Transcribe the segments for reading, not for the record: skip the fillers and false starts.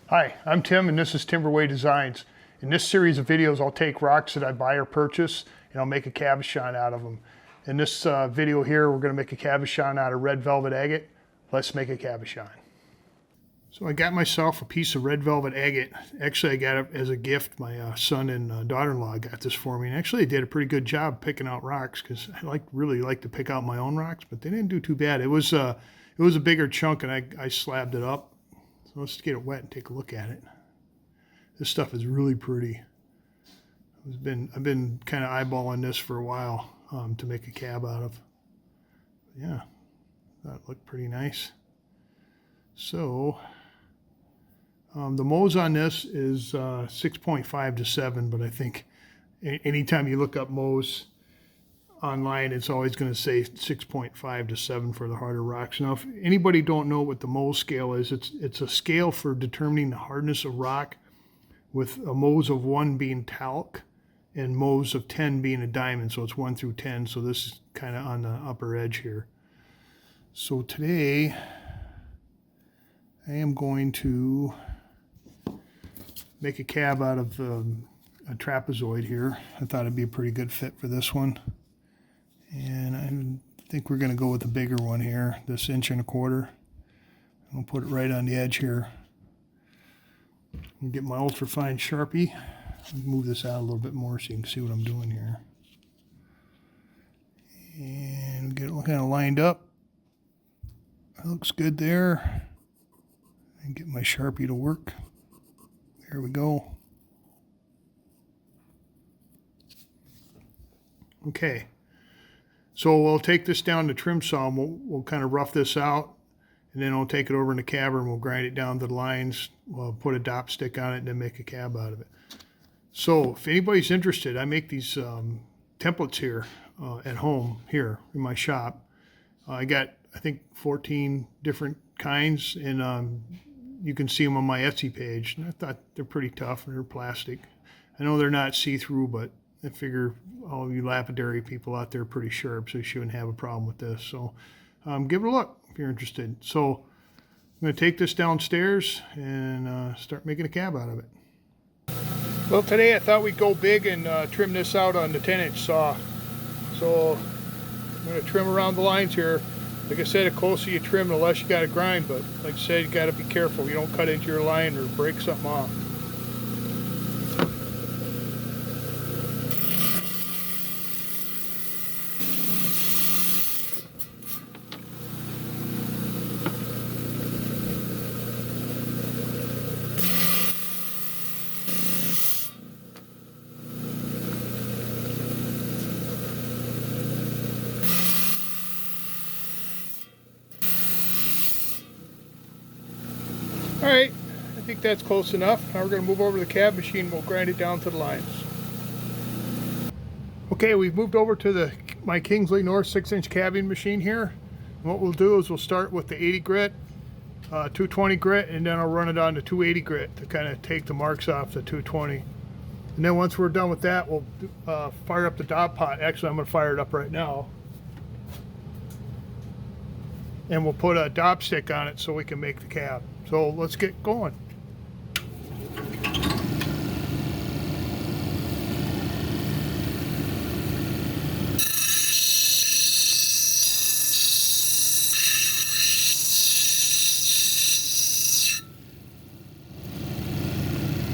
Hi, I'm Tim and this is Timberway Designs. In this series of videos, I'll take rocks that I buy or purchase and I'll make a cabochon out of them. In this video here, we're going to make a cabochon out of Red Velvet Agate. Let's make a cabochon. So I got myself a piece of Red Velvet Agate. Actually, I got it as a gift. My son and daughter-in-law got this for me. And actually, they did a pretty good job picking out rocks because I really like to pick out my own rocks, but they didn't do too bad. It was a bigger chunk and I slabbed it up. So let's get it wet and take a look at it. This stuff is really pretty. I've been kind of eyeballing this for a while to make a cab out of. Yeah, that looked pretty nice. So the Mohs on this is 6.5 to 7, but I think anytime you look up Mohs online, it's always going to say 6.5 to 7 for the harder rocks. Now, if anybody don't know what the Mohs scale is, it's a scale for determining the hardness of rock, with a Mohs of 1 being talc and Mohs of 10 being a diamond. So it's 1 through 10. So this is kind of on the upper edge here. So today I am going to make a cab out of a trapezoid here. I thought it'd be a pretty good fit for this one. And I think we're going to go with the bigger one here, this 1.25 inch. I'll put it right on the edge here. I'll get my ultrafine Sharpie. Move this out a little bit more so you can see what I'm doing here. And get it kind of lined up. That looks good there. And get my Sharpie to work. There we go. Okay. So we'll take this down to trim saw and we'll kind of rough this out, and then I'll take it over in the cabber and we'll grind it down to the lines. We'll put a dop stick on it and then make a cab out of it. So if anybody's interested, I make these templates here at home here in my shop. I got, I think, 14 different kinds, and you can see them on my Etsy page. And I thought they're pretty tough and they're plastic. I know they're not see-through, but I figure all of you lapidary people out there are pretty sharp, so you shouldn't have a problem with this. So give it a look if you're interested. So I'm going to take this downstairs and start making a cab out of it. Well, today I thought we'd go big and trim this out on the 10-inch saw. So I'm going to trim around the lines here. Like I said, the closer you trim, the less you got to grind. But like I said, you got to be careful. You don't cut into your line or break something off. Alright, I think that's close enough. Now we're going to move over to the cab machine and we'll grind it down to the lines. Okay, we've moved over to my Kingsley North 6-inch cabbing machine here. And what we'll do is we'll start with the 80 grit, 220 grit, and then I'll run it on to 280 grit to kind of take the marks off the 220. And then once we're done with that, we'll fire up the dop pot. Actually, I'm going to fire it up right now. And we'll put a dop stick on it so we can make the cab. So let's get going.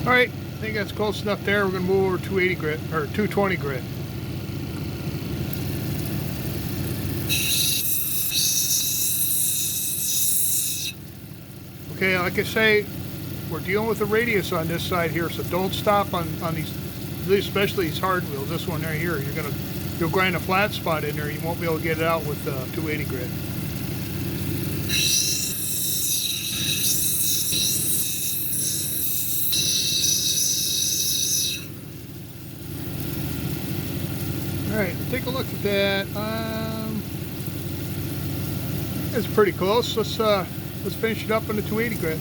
All right, I think that's close enough there. We're going to move over 280 grit, or 220 grit. Okay, like I say, we're dealing with a radius on this side here, so don't stop on these, especially these hard wheels. This one right here, you'll grind a flat spot in there. You won't be able to get it out with 280 grit. All right, take a look at that. It's pretty close. Let's finish it up on the 280 grit.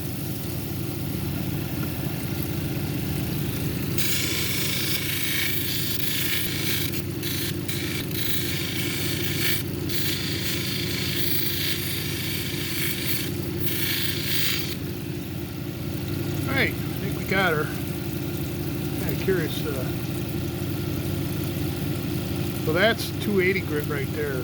Alright, I think we got her. Kind of curious. So that's 280 grit right there.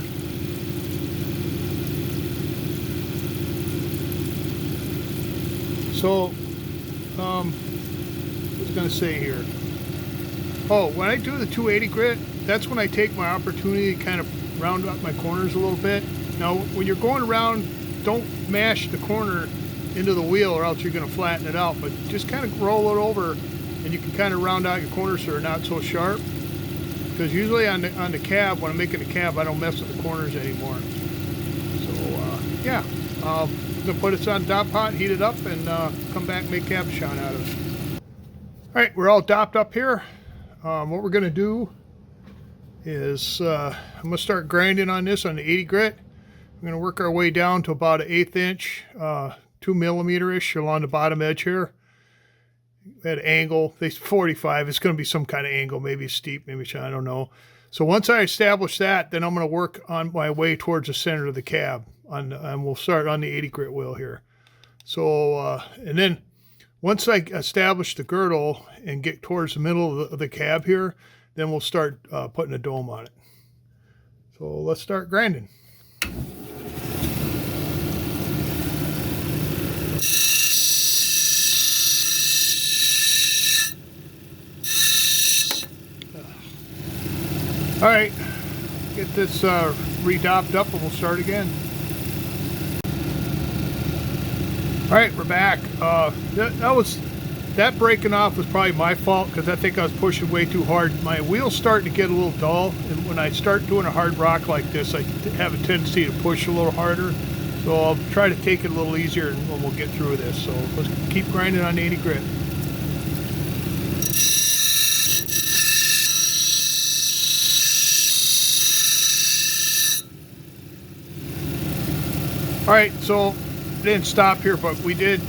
So, what was I going to say here? Oh, when I do the 280 grit, that's when I take my opportunity to kind of round up my corners a little bit. Now, when you're going around, don't mash the corner into the wheel or else you're going to flatten it out, but just kind of roll it over and you can kind of round out your corners so they're not so sharp. Because usually on the cab, when I'm making the cab, I don't mess with the corners anymore. So, yeah. I'm going to put this on top pot, heat it up, and come back and make cabochon out of it. Alright, we're all dopped up here. What we're going to do is I'm going to start grinding on this on the 80 grit. We're going to work our way down to about an 1/8 inch, 2 millimeter-ish along the bottom edge here. At angle, they 45. It's going to be some kind of angle, maybe steep, maybe I don't know. So once I establish that, then I'm going to work on my way towards the center of the cab. And we'll start on the 80 grit wheel here. So and then once I establish the girdle and get towards the middle of the cab here, then we'll start putting a dome on it. So let's start grinding. All right, get this re-dopped up and we'll start again. All right, we're back. That breaking off was probably my fault because I think I was pushing way too hard. My wheel's starting to get a little dull, and when I start doing a hard rock like this, I have a tendency to push a little harder. So I'll try to take it a little easier and we'll get through this. So let's keep grinding on 80 grit. All right, so didn't stop here, but we did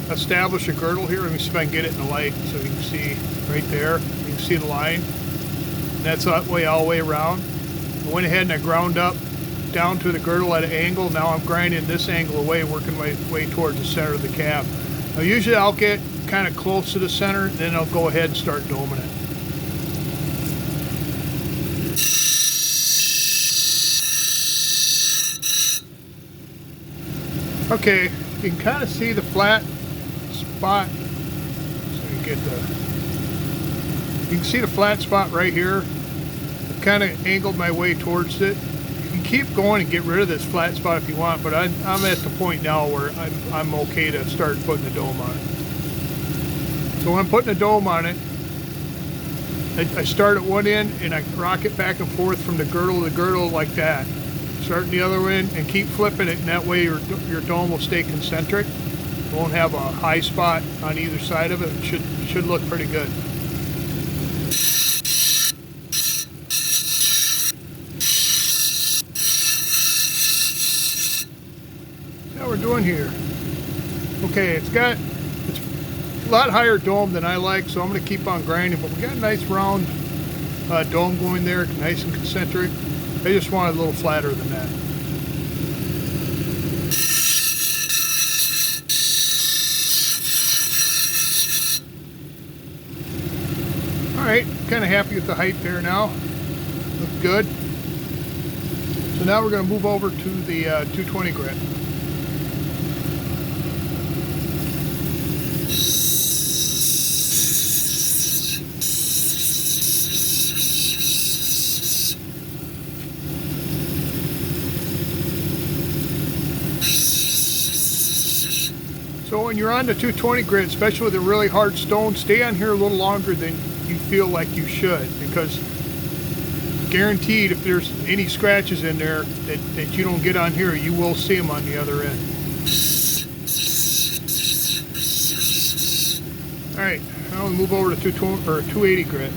establish a girdle here. Let me see if I can get it in the light so you can see right there. You can see the line. And that's that way all the way around. I went ahead and I ground up down to the girdle at an angle. Now I'm grinding this angle away, working my way towards the center of the cab. Now usually I'll get kind of close to the center, then I'll go ahead and start doming it. Okay, you can kind of see the flat spot. So you can see the flat spot right here. I've kind of angled my way towards it. You can keep going and get rid of this flat spot if you want, but I'm at the point now where I'm okay to start putting the dome on it. So when I'm putting the dome on it, I start at one end and I rock it back and forth from the girdle to the girdle like that. Start the other end and keep flipping it, and that way your dome will stay concentric. It won't have a high spot on either side of it. It should look pretty good. See how we're doing here. Okay, it's a lot higher dome than I like, so I'm going to keep on grinding, but we got a nice round dome going there, nice and concentric. I just want it a little flatter than that. Alright, kind of happy with the height there now. Looks good. So now we're going to move over to the 220 grit. So when you're on the 220 grit, especially with a really hard stone, stay on here a little longer than you feel like you should, because guaranteed if there's any scratches in there that you don't get on here, you will see them on the other end. Alright, now we move over to 280 grit.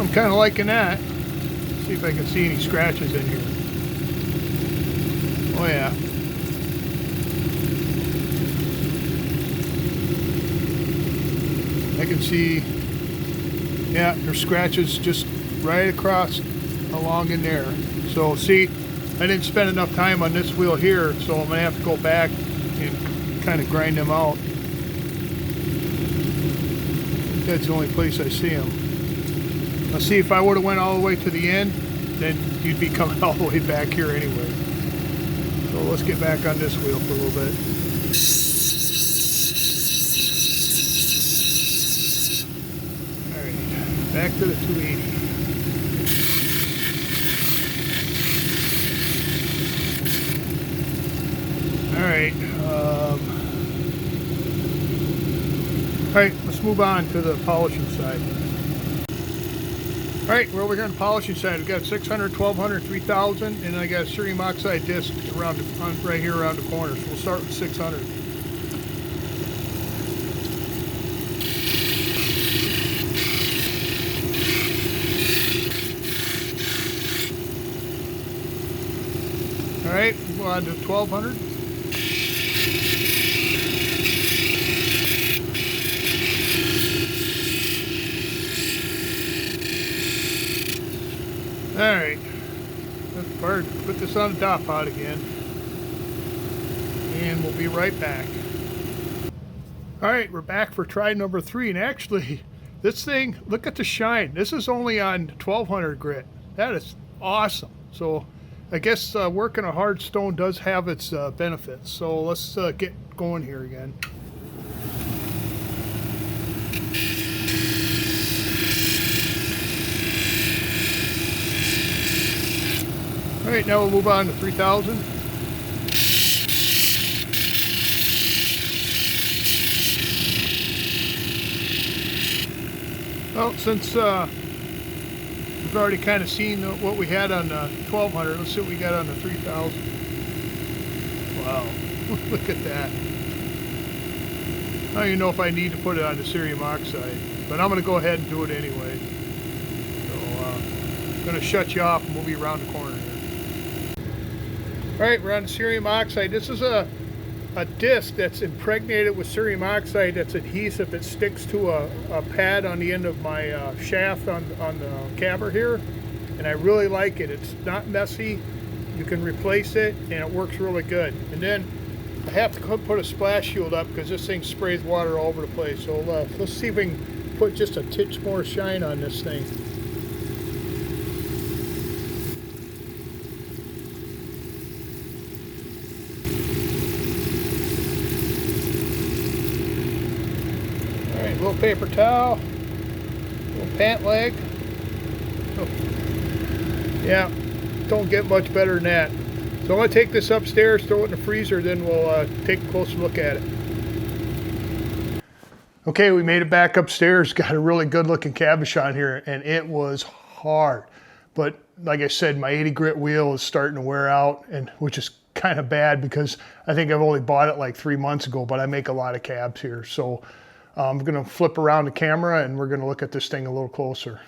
Well, I'm kind of liking that. See if I can see any scratches in here. Oh yeah. I can see, yeah, there's scratches just right across along in there. So see, I didn't spend enough time on this wheel here, so I'm gonna have to go back and kind of grind them out. That's the only place I see them. Let's see, if I would have went all the way to the end, then you'd be coming all the way back here anyway. So let's get back on this wheel for a little bit. All right, back to the 280. All right, let's move on to the polishing side. All right, we're over here on the polishing side. We've got 600, 1200, 3000, and I got a cerium oxide disc around right here around the corner. So we'll start with 600. All right, we'll go on to 1200. All right, let's put this on the top pot again, and we'll be right back. All right, we're back for try number 3, and actually, this thing, look at the shine. This is only on 1200 grit. That is awesome. So I guess working a hard stone does have its benefits. So let's get going here again. All right, now we'll move on to 3000. Well, since we've already kind of seen what we had on 1200, let's see what we got on the 3000. Wow, look at that. I don't even know if I need to put it on the cerium oxide, but I'm going to go ahead and do it anyway. So I'm going to shut you off and we'll be around the corner here. All right, we're on the cerium oxide. This is a disc that's impregnated with cerium oxide that's adhesive. It sticks to a pad on the end of my shaft on the cabber here, and I really like it. It's not messy. You can replace it, and it works really good. And then I have to put a splash shield up because this thing sprays water all over the place. So let's see if we can put just a titch more shine on this thing. Little paper towel, little pant leg. Oh. Yeah, don't get much better than that. So I'm going to take this upstairs, throw it in the freezer, then we'll take a closer look at it. Okay, we made it back upstairs. Got a really good looking cabochon here, and it was hard. But like I said, my 80 grit wheel is starting to wear out, and which is kind of bad because I think I've only bought it like 3 months ago, but I make a lot of cabs here. So I'm going to flip around the camera and we're going to look at this thing a little closer.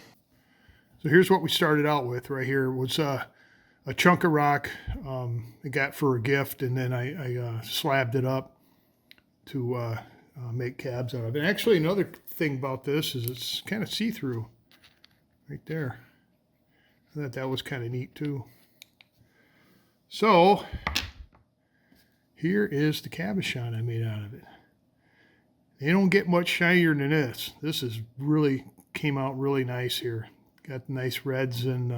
So here's what we started out with right here. It was a chunk of rock I got for a gift, and then I slabbed it up to make cabs out of it. And actually, another thing about this is it's kind of see-through right there. I thought that was kind of neat too. So here is the cabochon I made out of it. They don't get much shinier than this. This is really, came out really nice here. Got nice reds and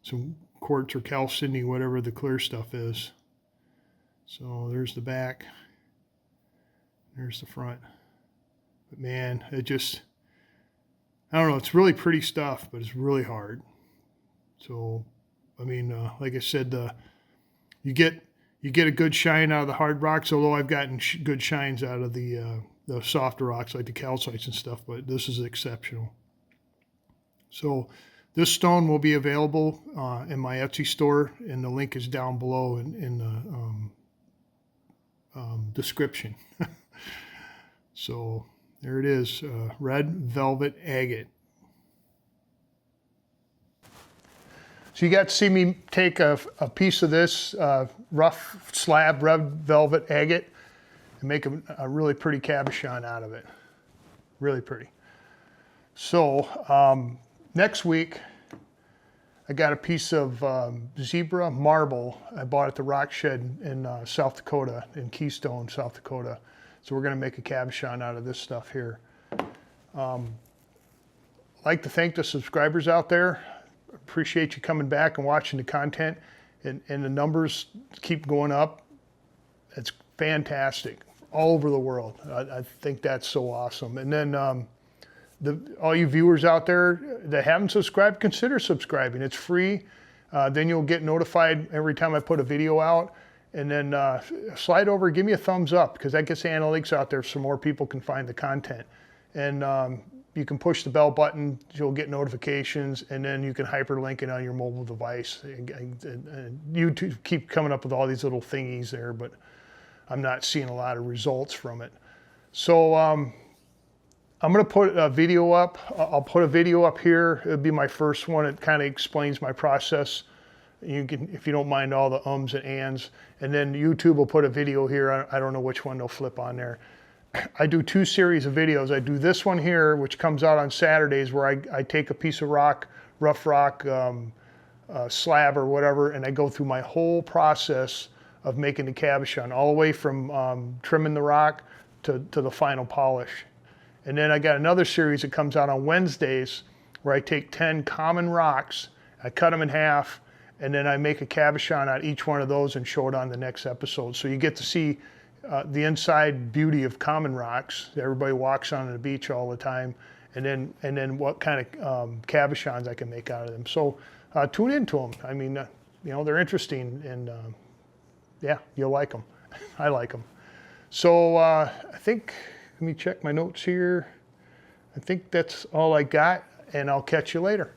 some quartz or calcine, whatever the clear stuff is. So there's the back. There's the front. But man, it just, I don't know, it's really pretty stuff, but it's really hard. So, I mean, like I said, you get a good shine out of the hard rocks, although I've gotten good shines out of the softer rocks like the calcites and stuff, but this is exceptional. So this stone will be available in my Etsy store, and the link is down below in the description. So there it is, Red Velvet Agate. So you got to see me take a piece of this rough slab Red Velvet Agate and make a really pretty cabochon out of it. Really pretty. So next week, I got a piece of zebra marble I bought at the Rock Shed in South Dakota, in Keystone, South Dakota. So we're going to make a cabochon out of this stuff here. I'd like to thank the subscribers out there. Appreciate you coming back and watching the content, and the numbers keep going up. It's fantastic all over the world. I think that's so awesome. And then all you viewers out there that haven't subscribed, consider subscribing. It's free. Then you'll get notified every time I put a video out. And then slide over, give me a thumbs up, because that gets the analytics out there so more people can find the content. And you can push the bell button, you'll get notifications, and then you can hyperlink it on your mobile device. And YouTube keep coming up with all these little thingies there, but I'm not seeing a lot of results from it. So I'm gonna put a video up. I'll put a video up here. It'll be my first one. It kind of explains my process. You can, if you don't mind all the ums and ands. And then YouTube will put a video here. I don't know which one they'll flip on there. I do 2 series of videos. I do this one here, which comes out on Saturdays, where I take a piece of rock, rough rock, slab or whatever, and I go through my whole process of making the cabochon, all the way from trimming the rock to the final polish. And then I got another series that comes out on Wednesdays, where I take 10 common rocks, I cut them in half, and then I make a cabochon out of each one of those and show it on the next episode. So you get to see the inside beauty of common rocks that everybody walks on the beach all the time, and then what kind of cabochons I can make out of them. So tune into them. I mean, you know, they're interesting, and yeah, you'll like them. I like them. So I think, let me check my notes here. I think that's all I got, and I'll catch you later.